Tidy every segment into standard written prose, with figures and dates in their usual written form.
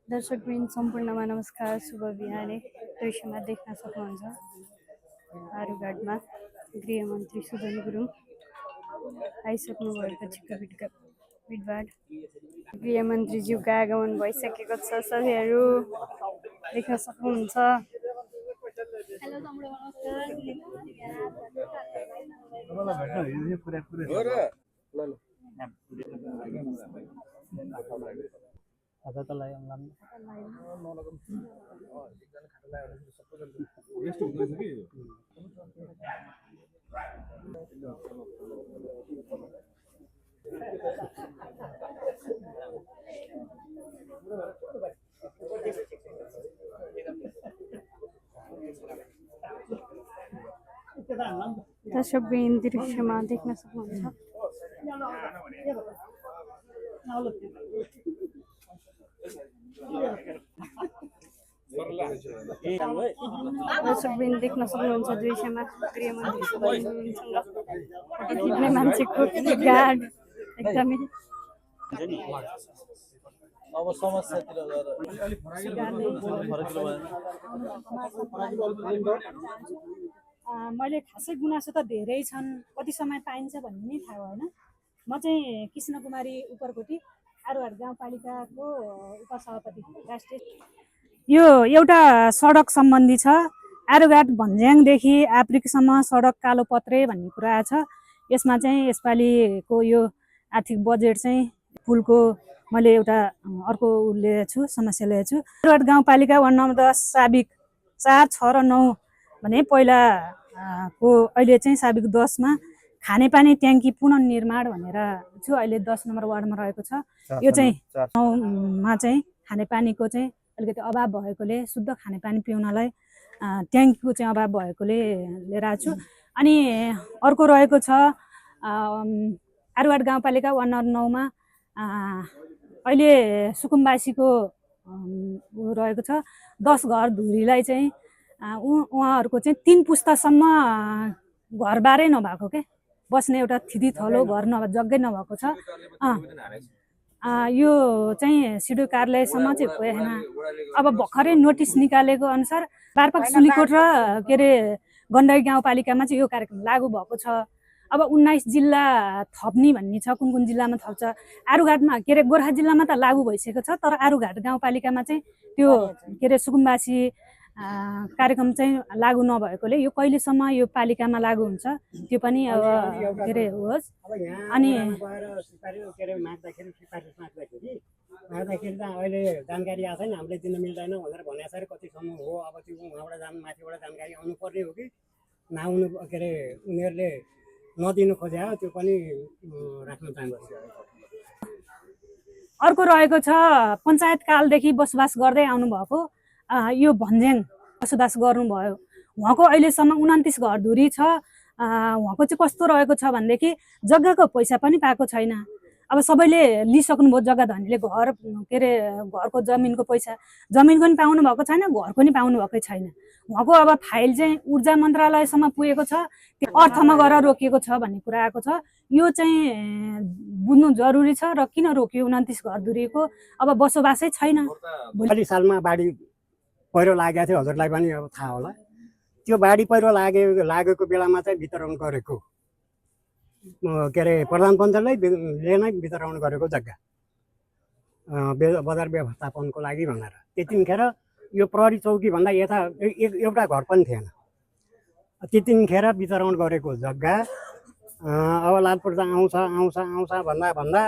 दर्शकवृन्द सम्पूर्णमा नमस्कार। शुभ बिहानी। दृश्यमा देख्न सक्नुहुन्छ आरुघाटमा गृहमन्त्री सुदन गुरुङ आइसक्नु भएको छिटो भिडभाड। गृहमन्त्रीज्यूको आगमन भइसकेको छ। सबैहरू देख्न सक्नुहुन्छ। दर्शकवृन्द दृश्यमा देख्न सक्नुहुन्छ। दर्शकवृन्द देख्न सक्नुहुन्छ दृश्यमा गृहमन्त्री सुदन गुरुङसँग फोटो खिच्ने मान्छेको गाड एकदमै अब समस्यातिर गएर मैले खासै गुनासो त धेरै छन्, कति समय पाइन्छ भन्ने नै थाहा भएन। म चाहिँ कृष्ण कुमारी उपरकोटी आरुघाट गाउँपालिकाको उपसभापति राष्ट्रिय। यो एउटा सडक सम्बन्धी छ। आरुघाट भन्ज्याङदेखि आप्रिकसम्म सडक कालोपत्रे भन्ने कुरा छ। यसमा चाहिँ यसपालिको यो आर्थिक बजेट चाहिँ पुलको मैले एउटा अर्को लिएको छु, समस्या लिएको छु। आरुघाट गाउँपालिका वार्ड नम्बर 10 साबिक 4, 6 र 9 भने पहिला को अहिले चाहिँ साबिक 10 मा खानेपानी ट्याङ्की पुनर्निर्माण भनेर छु। अहिले 10 नम्बर वार्डमा रहेको छ। यो चाहिँ 9 मा चाहिँ खानेपानीको चाहिँ अलिकति अभाव भएकोले शुद्ध खानेपानी पिउनलाई ट्याङ्कीको चाहिँ अभाव भएकोले लिएर आएको छु। अनि अर्को रहेको छ आरुघाट गाउँपालिका वार्ड नम्बर 9 मा अहिले सुकुम्बासीको रहेको छ 10 घर धुरीलाई चाहिँ उहाँहरूको चाहिँ 3 पुस्तासम्म घरबारै नभएको के बस्ने एउटा थिदी थलो घर जग्गै नभएको छ। यो चाहिँ सिडिओ कार्यालयसम्म चाहिँ पुगेन। अब भर्खरै नोटिस निकालेको अनुसार बारपाक सुलीकोट र के अरे गण्डकी गाउँपालिकामा चाहिँ यो कार्यक्रम लागू भएको छ। अब 19 जिल्ला थप्ने भन्ने छ। कुन कुन जिल्लामा थप्छ? आरुघाटमा के अरे गोर्खा जिल्लामा त लागू भइसकेको छ, तर आरुघाट गाउँपालिकामा चाहिँ त्यो के अरे सुकुम्बासी कार्यक्रम चाहिँ लागू नभएकोले यो कहिलेसम्म यो पालिकामा लागू हुन्छ त्यो पनि अब के अरे होस्। अनि माग्दाखेरि त अहिले जानकारी आएको छैन, हामीले दिन मिल्दैन भनेर भनेको छ। कतिसम्म हो अब त्यो उहाँबाट माथिबाट जानकारी आउनुपर्ने हो कि नआउनु, के अरे उनीहरूले नदिनु खोजे त्यो पनि राख्न चाहन्छ। अर्को रहेको छ पञ्चायत कालदेखि बसोबास गर्दै आउनुभएको यो भन्ज्याङ बसोबास गर्नुभयो। उहाँको अहिलेसम्म 29 घरधुरी छ। उहाँको चाहिँ कस्तो रहेको छ भनेदेखि जग्गाको पैसा पनि पाएको छैन। अब सबैले लिइसक्नुभयो, जग्गा धनीले घर के अरे घरको जमिनको पैसा जमिनको पनि पाउनु भएको छैन, घरको पनि पाउनु भएकै छैन। उहाँको अब फाइल चाहिँ ऊर्जा मन्त्रालयसम्म पुगेको छ, त्यो अर्थमा गएर रोकिएको छ भन्ने कुरा आएको छ। यो चाहिँ बुझ्नु जरुरी छ। र किन रोक्यो 29 घरधुरीको? अब बसोबासै छैन। भोलि सालमा बाढी पहिरो लागेको थियो, हजुरलाई पनि अब थाहा होला। त्यो बाढी पहिरो लागेको बेलामा चाहिँ वितरण गरेको के अरे प्रधान पञ्चायतले नै वितरण गरेको जग्गा बजार व्यवस्थापनको लागि भनेर। त्यतिखेर यो प्रहरी चौकी भन्दा यता एउटा घर पनि थिएन। त्यतिखेर वितरण गरेको जग्गा अब लाल पूर्जा आउँछ आउँछ आउँछ भन्दा भन्दा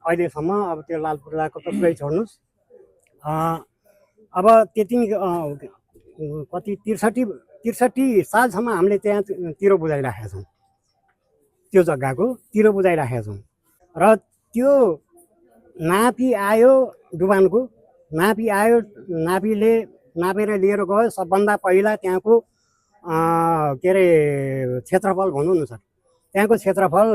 अहिलेसम्म अब त्यो लाल पूर्जाको त पुरै छोड्नुहोस्। अब त्यति कति 63 सालसम्म हामीले त्यहाँ तिरो बुझाइराखेका छौँ। त्यो जग्गाको तिरो बुझाइराखेका छौँ र त्यो नापी आयो डुबानको नापी आयो। नापीले नापेर लिएर गयो। सबभन्दा पहिला त्यहाँको के अरे क्षेत्रफल भनौँ न सर, त्यहाँको क्षेत्रफल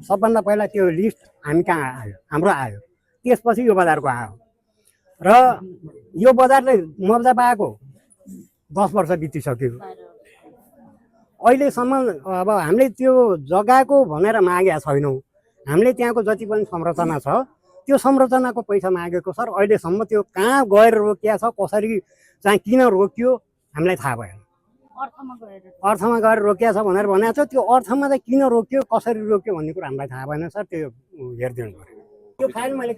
सबभन्दा पहिला त्यो लिस्ट हामी कहाँ आयो, हाम्रो आयो। त्यसपछि यो बजारको आयो र यो बजारले मुआवजा पाएको 10 वर्ष बितिसक्यो। अहिलेसम्म अब हामीले त्यो जग्गाको भनेर मागेका छैनौँ। हामीले त्यहाँको जति पनि संरचना छ त्यो संरचनाको पैसा मागेको सर अहिलेसम्म त्यो कहाँ गएर रोकिया छ कसरी चाहिँ किन रोकियो हामीलाई थाहा भएन अर्थमा गएर रोकिया छ भनेर भनेको छ त्यो अर्थमा चाहिँ किन रोकियो कसरी रोकियो भन्ने कुरा हामीलाई थाहा भएन सर त्यो हेरिदिनु पर्यो त्यो फाइल मैले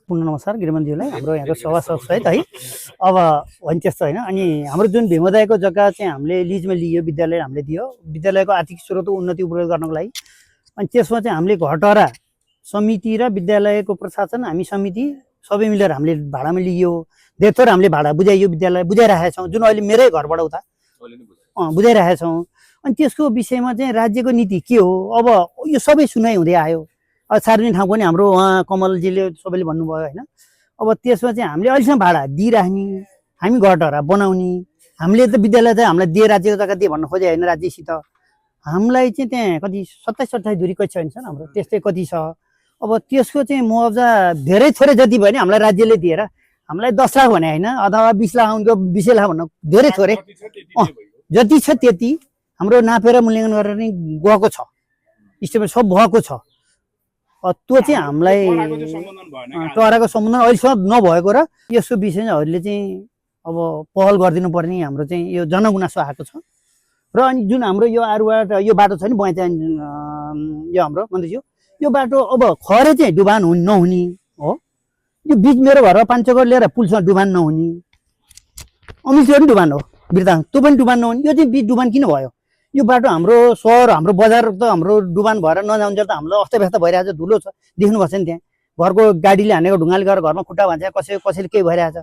पुनः नमस्कार गृहमन्त्रीलाई हाम्रो यहाँको सभासद सहित है अब होइन त्यस्तो होइन अनि हाम्रो जुन भीमोदयको जग्गा चाहिँ हामीले लिजमा लियो विद्यालय हामीले दियो विद्यालयको आर्थिक स्रोत उन्नति उपयोग गर्नको लागि अनि त्यसमा चाहिँ हामीले घटहरा समिति र विद्यालयको प्रशासन हामी समिति सबै मिलेर हामीले भाडामा लियो धेरथोर हामीले भाडा बुझाइयो विद्यालय बुझाइराखेका छौँ जुन अहिले मेरै घरबाट उता बुझाइराखेका छौँ अनि त्यसको विषयमा चाहिँ राज्यको नीति के हो अब यो सबै सुनाइ हुँदै आयो अब सार्वजनिक ठाउँ पनि हाम्रो उहाँ कमलजीले सबैले भन्नुभयो होइन अब त्यसमा चाहिँ हामीले अहिलेसम्म भाडा दिइराख्ने हामी घरहरा बनाउने हामीले त विद्यालय चाहिँ हामीलाई दिए राज्यको जग्गा दिए भन्न खोजे होइन राज्यसित हामीलाई चाहिँ त्यहाँ कति 27-28 दूरी कति छ हाम्रो त्यस्तै कति छ अब त्यसको चाहिँ मुआवजा धेरै थोरै जति भयो भने हामीलाई राज्यले दिएर हामीलाई 10 लाख भने होइन अथवा 20 लाख उनको 20 लाख भन्नु धेरै थोरै जति छ त्यति हाम्रो नापेर मूल्याङ्कन गरेर नि गएको छ स्टेटमेन्ट सब भएको छ त्यो चाहिँ हामीलाई टराको सम्बन्धन अहिलेसम्म नभएको र यसको विषयहरूले चाहिँ अब पहल गरिदिनु पर्ने हाम्रो चाहिँ यो जनगुनासो आएको छ र अनि जुन हाम्रो यो आरुबाट यो बाटो छ नि बैँचान यो हाम्रो मन्त्रीज्यू यो बाटो अब खरे चाहिँ डुबान नहुने हो यो बिच मेरो घर 500 करोड लिएर पुलसँग डुबान नहुने अमिसले पनि डुबान हो बिर्ता त्यो पनि डुबान नहुने यो चाहिँ बिच डुबान किन भयो यो बाटो हाम्रो सहर हाम्रो बजार त हाम्रो डुबान भएर नजान्छ त हामीलाई अस्तव्यस्त भइरहेछ धुलो छ देख्नु भएको छ नि त्यहाँ घरको गाडीले हानेको ढुङ्गाले गएर घरमा खुट्टा भान्छ कसैले केही भइरहेछ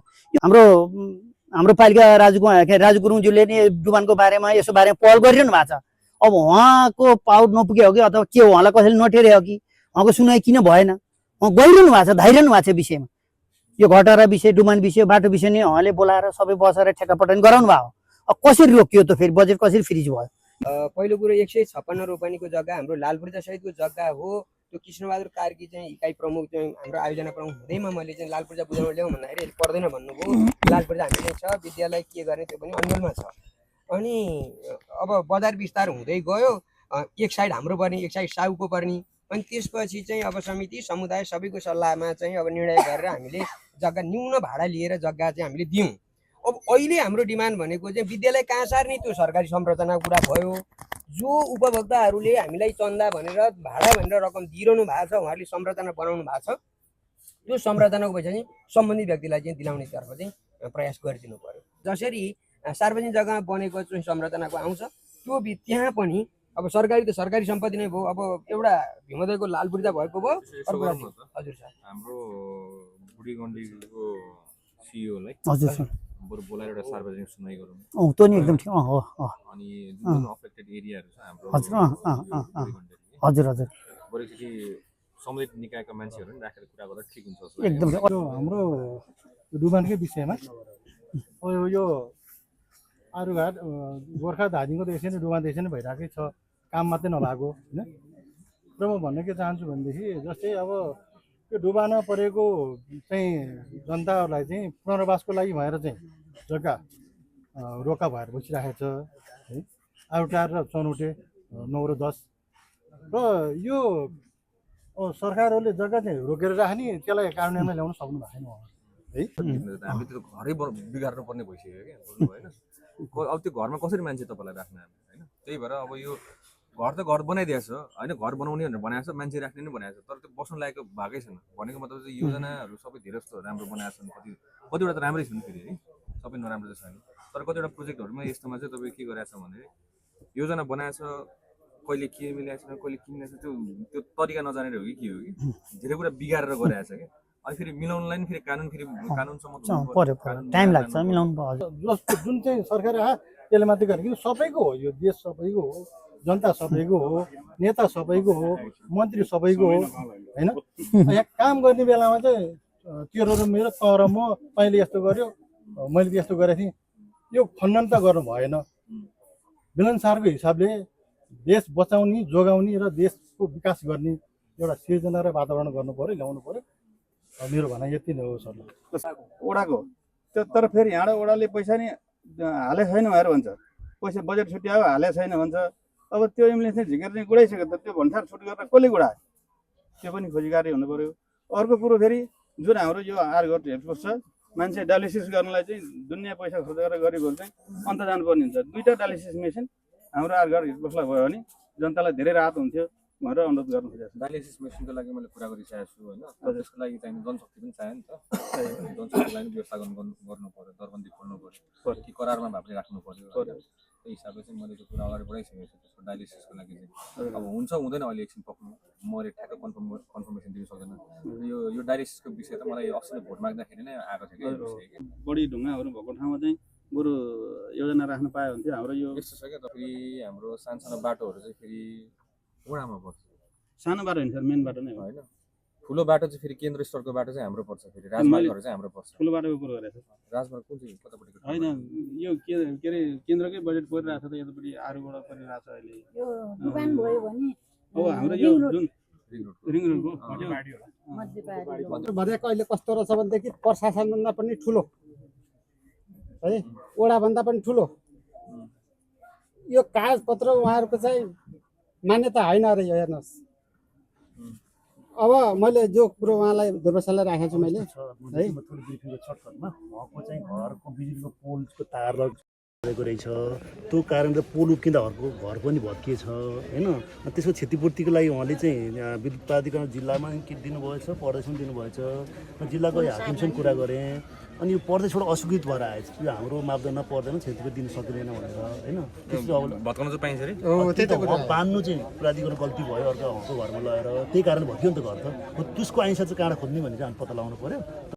हाम्रो पालिका राजु गुरुङज्यूले नि डुबानको बारेमा यसो बारेमा पहल गरिरहनु भएको छ अब उहाँको पावर नपुग्यो हो कि अथवा के हो उहाँलाई कसैले नटेर्यो हो कि उहाँको सुनाइ किन भएन उहाँ गइरहनु भएको छ धाइरहनु भएको छ विषयमा यो घटहरा विषय डुबान विषय बाटो विषय नै उहाँले बोलाएर सबै बसेर ठेक्कापट्टन गराउनु भएको अब कसरी रोकियो त फेरि बजेट कसरी फ्रिज भयो पहिलो कुरो 156 रोपनीको जग्गा हाम्रो लालपूर्जा सहितको जग्गा हो त्यो कृष्णबहादुर कार्की चाहिँ इकाइ प्रमुख चाहिँ हाम्रो आयोजना प्रमुख हुँदैमा मैले चाहिँ लालपूर्जा बुझाउन ल्याउँ भन्दाखेरि पर्दैन भन्नुभयो लालपूर्जा हामीले छ विद्यालय के गर्ने त्यो पनि अन्यलमा छ अनि अब बजार विस्तार हुँदै गयो एक साइड हाम्रो पर्ने एक साइड साउको पर्ने अनि त्यसपछि चाहिँ अब समिति समुदाय सबैको सल्लाहमा चाहिँ अब निर्णय गरेर हामीले जग्गा न्यून भाडा लिएर जग्गा चाहिँ हामीले दियौँ अब अहिले हाम्रो डिमान्ड भनेको चाहिँ विद्यालय कहाँ सार्ने त्यो सरकारी संरचनाको कुरा भयो जो उपभोक्ताहरूले हामीलाई चन्दा भनेर भाडा भनेर रकम दिइरहनु भएको छ उहाँहरूले संरचना बनाउनु भएको छ त्यो संरचनाको पैसा चाहिँ सम्बन्धित व्यक्तिलाई चाहिँ दिलाउनेतर्फ चाहिँ प्रयास गरिदिनु पर्यो जसरी सार्वजनिक जग्गामा बनेको चाहिँ संरचनाको आउँछ त्यो त्यहाँ पनि अब सरकारी त सरकारी सम्पत्ति नै भयो अब एउटा भीमोदयको लालपूर्जा भएको भयो हजुर सर हाम्रो बुढीगण्डीको सिइओलाई हजुर सर बरु बोलाएर एउटा सार्वजनिक सुनाइ गरौँ त्यो नि एकदम ठिक हो अनि जुन अफेक्टेड एरियाहरू छ हाम्रो हजुर हजुर बरु कि सम्बन्धित निकायका मान्छेहरू नि राखेर कुरा गर्दा ठिक हुन्छ एकदम हाम्रो डुबानकै विषयमा यो आरुघाट गोर्खा धादिङको त यसै नै डुबान यसै नै भइरहेकै छ काम मात्रै नभएको होइन र म भन्न के चाहन्छु भनेदेखि जस्तै अब यो डुबानमा परेको चाहिँ जनताहरूलाई चाहिँ पुनर्वासको लागि भएर चाहिँ जग्गा रोका भएर बसिरहेको छ है आउटार र चनौटे 9 र 10 र यो सरकारहरूले जग्गा चाहिँ रोकेर राख्ने त्यसलाई कार्यान्वयनमा ल्याउन सक्नु भएन है हामीले त घरै बिगार्नु पर्ने भइसक्यो क्या बुझ्नु भएन अब त्यो घरमा कसरी मान्छे तपाईँलाई राख्ने होइन त्यही भएर अब यो घर त घर बनाइदिएको छ होइन घर बनाउने भनेर बनाएको छ मान्छे राख्ने नै बनाएको छ तर त्यो बस्नु लागेको भएकै छैन भनेको मतलब चाहिँ योजनाहरू सबै धेरै जस्तो राम्रो बनाएको छन् कतिवटा त राम्रै छन् फेरि है सबै नराम्रो चाहिँ छैन तर कतिवटा प्रोजेक्टहरूमा यस्तोमा चाहिँ तपाईँ के गरेको छ भने योजना बनाएको छ कहिले के मिलाएको छैन कहिले के मिलाएको छ त्यो तरिका नजानेर हो कि के हो कि धेरै कुरा बिगारेर गराएको छ क्या अनि फेरि मिलाउनलाई नि फेरि कानुनसम्म टाइम लाग्छ मिलाउनु जस्तो जुन चाहिँ सरकार आयो त्यसले मात्रै गर्ने सबैको हो यो देश सबैको हो जनता सबैको हो नेता सबैको हो मन्त्री सबैको हो होइन यहाँ काम गर्ने बेलामा चाहिँ तेरो र मेरो त र म तैँले यस्तो गर्यो मैले यस्तो गरेको थिएँ यो खण्डन त गर्नु भएन मिलनसारको हिसाबले देश बचाउने जोगाउने र देशको विकास गर्ने एउटा सिर्जना र वातावरण गर्नु पर्यो ल्याउनु पर्यो मेरो भनाइ यति नै हो सर ओडाको त्यो तर फेरि यहाँबाट ओडाले पैसा नि हाले छैन भनेर भन्छ पैसा बजेट छुट्यायो हाले छैन भन्छ अब त्यो एम्बुलेन्स चाहिँ झिकेर चाहिँ गुडाइसक्यो त त्यो भन्सार छुट गरेर कसले गुडायो त्यो पनि खोजी कार्य हुनु पर्यो। अर्को कुरो फेरि जुन हाम्रो यो आरघर हेल्पपोस्ट छ मान्छे डायलिसिस गर्नलाई चाहिँ दुनियाँ पैसा खर्च गरेर गरिबहरू चाहिँ अन्त जानुपर्ने हुन्छ। 2टा डायलिसिस मेसिन हाम्रो आरघर हेल्पपोस्टलाई भयो भने जनतालाई धेरै राहत हुन्थ्यो भनेर अनुरोध गर्नु खोजेको छु। डायलिसिस मेसिनको लागि मैले कुरा गरिसकेको छु होइन, त्यसको लागि चाहिने जनशक्ति पनि चाहियो नि त, जनशक्तिलाई पनि व्यवस्था गर्नु पर्यो, दरबन्दी खोल्नु पर्यो कि करारमा भए पनि राख्नु पर्यो। त्यही हिसाबले चाहिँ मैले त्यो कुरा अगाडि बढाइसकेको छु। त्यसको डायलिसिसको लागि चाहिँ अब हुन्छ हुँदैन अहिले एकछिन पक्नु म ठ्याक्क कन्फर्मेसन दिन सक्दैन। यो डायलिसिसको विषय त मलाई अस्ति भोट माग्दाखेरि नै आएको थियो कि विषय कि बढी ढुङ्गाहरू भएको ठाउँमा चाहिँ बरु योजना राख्न पायो भने चाहिँ हाम्रो यो यस्तो छ क्या त, फेरि हाम्रो सानो बाटोहरू चाहिँ फेरि वडामा पर्छ। सानो बाटो होइन सर, मेन बाटो नै हो होइन, ठुलो बाटो चाहिँ फेरि केन्द्र स्तरको बाटो चाहिँ हाम्रो पर्छ, फेरि राजमार्गहरू चाहिँ हाम्रो पर्छ। ठुलो बाटोको कुरो गरेको छ राजमार्ग कुन चाहिँ कतापट्टिको होइन, यो के अरे केन्द्रकै बजेट परिरहेको छ त यतापट्टि आरुबाट परिरहेको छ अहिले। यो दुकान भयो भने अब हाम्रो यो जुन रिङ रोडको भनेको अहिले कस्तो रहेछ भनेदेखि प्रशासनभन्दा पनि ठुलो है, वडाभन्दा पनि ठुलो यो कागजपत्र उहाँहरूको चाहिँ मान्यता होइन अरे। यो हेर्नुहोस् अब मैले जो कुरो उहाँलाई दुर्वासालाई राखेको छु मैले है, उहाँको चाहिँ घरको बिजुलीको पोलको तार गरेको रहेछ, त्यो कारणले पोल उक्किँदा घर पनि भत्किएछ होइन। त्यसको क्षतिपूर्तिको लागि उहाँले चाहिँ विद्युत प्राधिकरण जिल्लामा दिनुभएछ, प्रदेशमा दिनुभएछ, जिल्लाको हाकिमसँग कुरा गरेँ अनि यो प्रदेशबाट अस्वीकृत भएर आएछ। यो हाम्रो मापदण्ड पर्दैन, क्षतिपूर्ति दिन सकिँदैन भनेर होइन। त्यसो अब भत्काउन चाहिँ पाइन्छ अरे, बान्नु चाहिँ प्राधिकरण गल्ती भयो अर्को घरमा लगेर, त्यही कारण भत्कियो नि त घर त। त्यसको आइन्सा चाहिँ कहाँ खोज्ने भन्ने चाहिँ हामी पत्ता लगाउनु पर्यो।